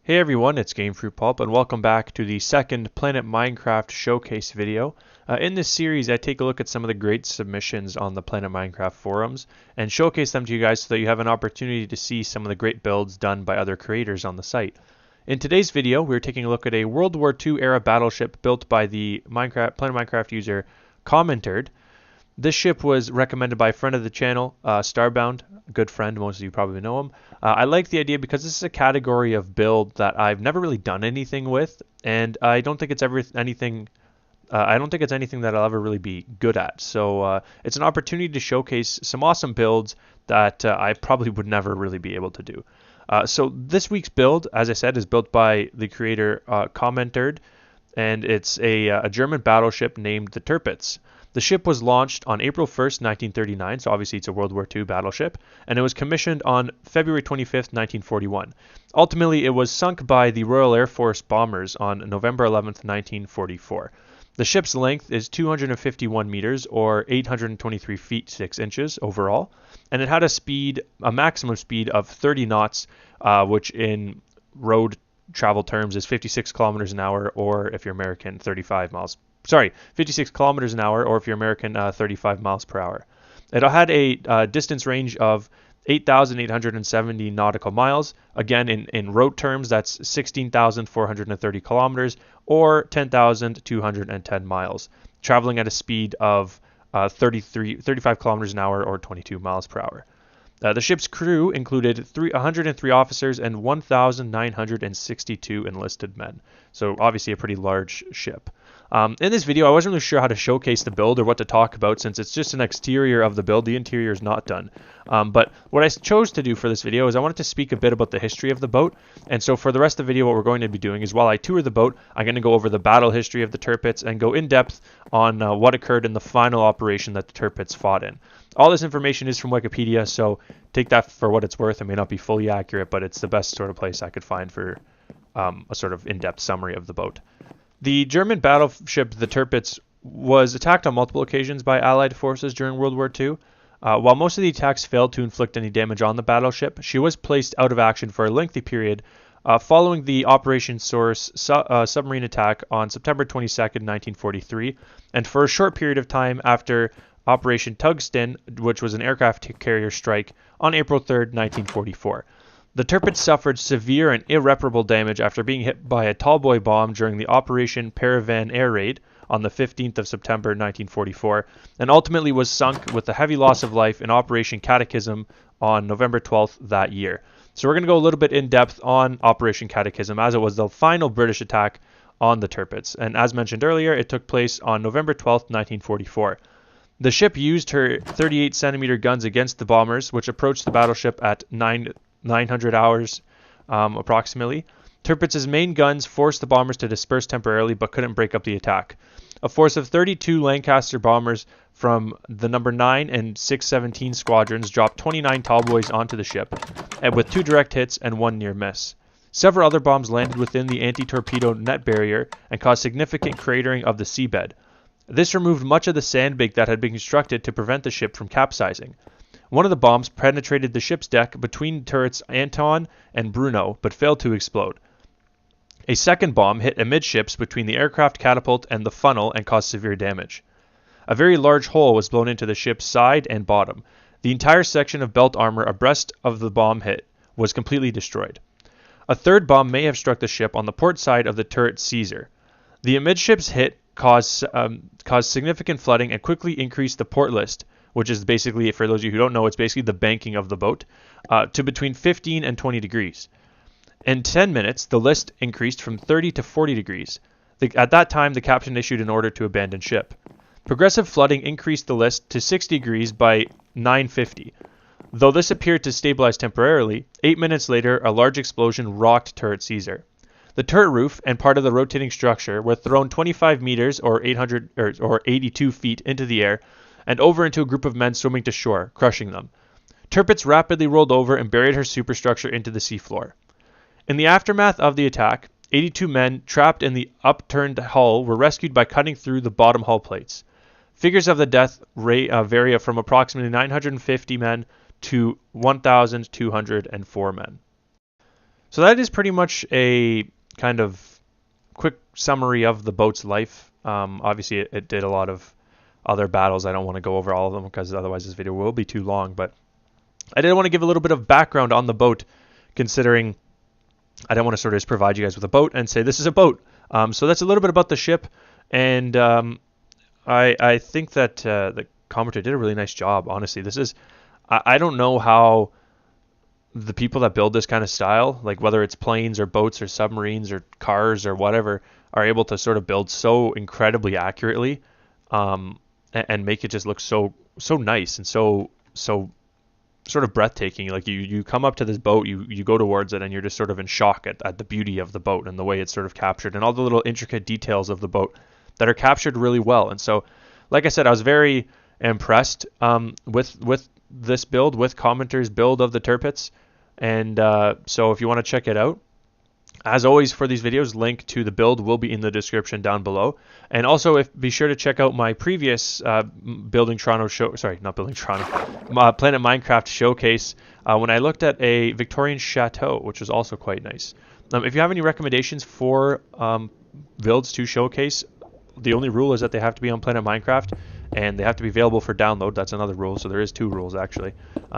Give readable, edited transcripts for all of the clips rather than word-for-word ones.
Hey everyone, it's Gamefruitpulp and welcome back to the second Planet Minecraft showcase video. In this series I take a look at some of the great submissions on the Planet Minecraft forums and showcase them to you guys so that you have an opportunity to see some of the great builds done by other creators on the site. In today's video we're taking a look at a World War II era battleship built by the Planet Minecraft user Commentered. This ship was recommended by a friend of the channel, Starbound, a good friend, most of you probably know him. I like the idea because this is a category of build that I've never really done anything with, and I don't think it's anything that I'll ever really be good at. So it's an opportunity to showcase some awesome builds that I probably would never really be able to do. So this week's build, as I said, is built by the creator Commentered, and it's a German battleship named the Tirpitz. The ship was launched on April 1st, 1939, so obviously it's a World War II battleship, and it was commissioned on February 25th, 1941. Ultimately, it was sunk by the Royal Air Force bombers on November 11th, 1944. The ship's length is 251 meters, or 823 feet 6 inches overall, and it had a maximum speed of 30 knots, which in road travel terms is 56 kilometers an hour, or if you're American, 56 kilometers an hour, or if you're American, 35 miles per hour. It had a distance range of 8,870 nautical miles. Again, in road terms, that's 16,430 kilometers, or 10,210 miles, traveling at a speed of 35 kilometers an hour, or 22 miles per hour. The ship's crew included 103 officers and 1,962 enlisted men. So obviously a pretty large ship. In this video, I wasn't really sure how to showcase the build or what to talk about since it's just an exterior of the build. The interior is not done. But what I chose to do for this video is I wanted to speak a bit about the history of the boat. And so for the rest of the video, what we're going to be doing is while I tour the boat, I'm going to go over the battle history of the Tirpitz and go in depth on what occurred in the final operation that the Tirpitz fought in. All this information is from Wikipedia, so take that for what it's worth. It may not be fully accurate, but it's the best sort of place I could find for a sort of in-depth summary of the boat. The German battleship, the Tirpitz, was attacked on multiple occasions by Allied forces during World War II. While most of the attacks failed to inflict any damage on the battleship, she was placed out of action for a lengthy period following the Operation Source submarine attack on September 22nd, 1943, and for a short period of time after Operation Tungsten, which was an aircraft carrier strike, on April 3rd, 1944. The Tirpitz suffered severe and irreparable damage after being hit by a tallboy bomb during the Operation Paravan air raid on the 15th of September 1944, and ultimately was sunk with a heavy loss of life in Operation Catechism on November 12th that year. So we're going to go a little bit in depth on Operation Catechism, as it was the final British attack on the Tirpitz, and as mentioned earlier, it took place on November 12th, 1944. The ship used her 38-centimeter guns against the bombers, which approached the battleship at 900 hours approximately. Tirpitz's main guns forced the bombers to disperse temporarily but couldn't break up the attack. A force of 32 Lancaster bombers from the number 9 and 617 squadrons dropped 29 tallboys onto the ship, and with 2 direct hits and 1 near miss. Several other bombs landed within the anti-torpedo net barrier and caused significant cratering of the seabed. This removed much of the sandbank that had been constructed to prevent the ship from capsizing. One of the bombs penetrated the ship's deck between turrets Anton and Bruno, but failed to explode. A second bomb hit amidships between the aircraft catapult and the funnel and caused severe damage. A very large hole was blown into the ship's side and bottom. The entire section of belt armor abreast of the bomb hit was completely destroyed. A third bomb may have struck the ship on the port side of the turret Caesar. The amidships hit caused significant flooding and quickly increased the port list, which is basically, for those of you who don't know, it's basically the banking of the boat, to between 15 and 20 degrees. In 10 minutes, the list increased from 30 to 40 degrees. At that time, the captain issued an order to abandon ship. Progressive flooding increased the list to 60 degrees by 9:50. Though this appeared to stabilize temporarily, 8 minutes later, a large explosion rocked turret Caesar. The turret roof and part of the rotating structure were thrown 25 meters or 82 feet into the air and over into a group of men swimming to shore, crushing them. Tirpitz rapidly rolled over and buried her superstructure into the seafloor. In the aftermath of the attack, 82 men trapped in the upturned hull were rescued by cutting through the bottom hull plates. Figures of the death vary from approximately 950 men to 1,204 men. So that is pretty much a kind of quick summary of the boat's life. Obviously, it did a lot of other battles. I don't want to go over all of them because otherwise this video will be too long, but I did want to give a little bit of background on the boat, considering I don't want to sort of just provide you guys with a boat and say this is a boat. So that's a little bit about the ship, and I think that the Commentered did a really nice job. Honestly, this is I don't know how the people that build this kind of style, like whether it's planes or boats or submarines or cars or whatever, are able to sort of build so incredibly accurately, and make it just look so nice and so sort of breathtaking. Like you come up to this boat, you go towards it, and you're just sort of in shock at the beauty of the boat and the way it's sort of captured and all the little intricate details of the boat that are captured really well. And so, like I said, I was very impressed with this build, with Commenter's build of the Tirpitz. And so if you want to check it out, as always for these videos, link to the build will be in the description down below. And also, be sure to check out my previous Building Toronto show. Sorry, not Building Toronto. Planet Minecraft showcase when I looked at a Victorian chateau, which was also quite nice. If you have any recommendations for builds to showcase, the only rule is that they have to be on Planet Minecraft and they have to be available for download. That's another rule. So there is 2 rules actually,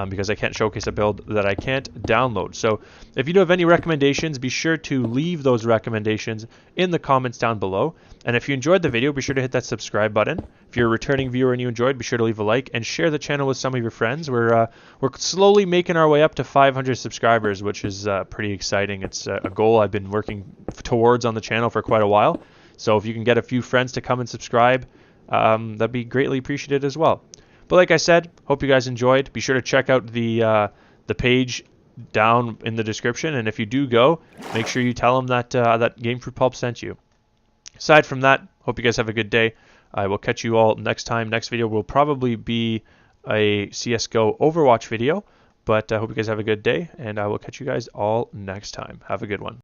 because I can't showcase a build that I can't download. So if you do have any recommendations, be sure to leave those recommendations in the comments down below. And if you enjoyed the video, be sure to hit that subscribe button. If you're a returning viewer and you enjoyed, be sure to leave a like and share the channel with some of your friends. We're slowly making our way up to 500 subscribers, which is pretty exciting. It's a goal I've been working towards on the channel for quite a while. So if you can get a few friends to come and subscribe, that'd be greatly appreciated as well. But like I said, hope you guys enjoyed. Be sure to check out the page down in the description, and if you do go, make sure you tell them that that Gamefruitpulp sent you. Aside from that, hope you guys have a good day. I will catch you all next time. Next video will probably be a CSGO Overwatch video, but I hope you guys have a good day, and I will catch you guys all next time. Have a good one.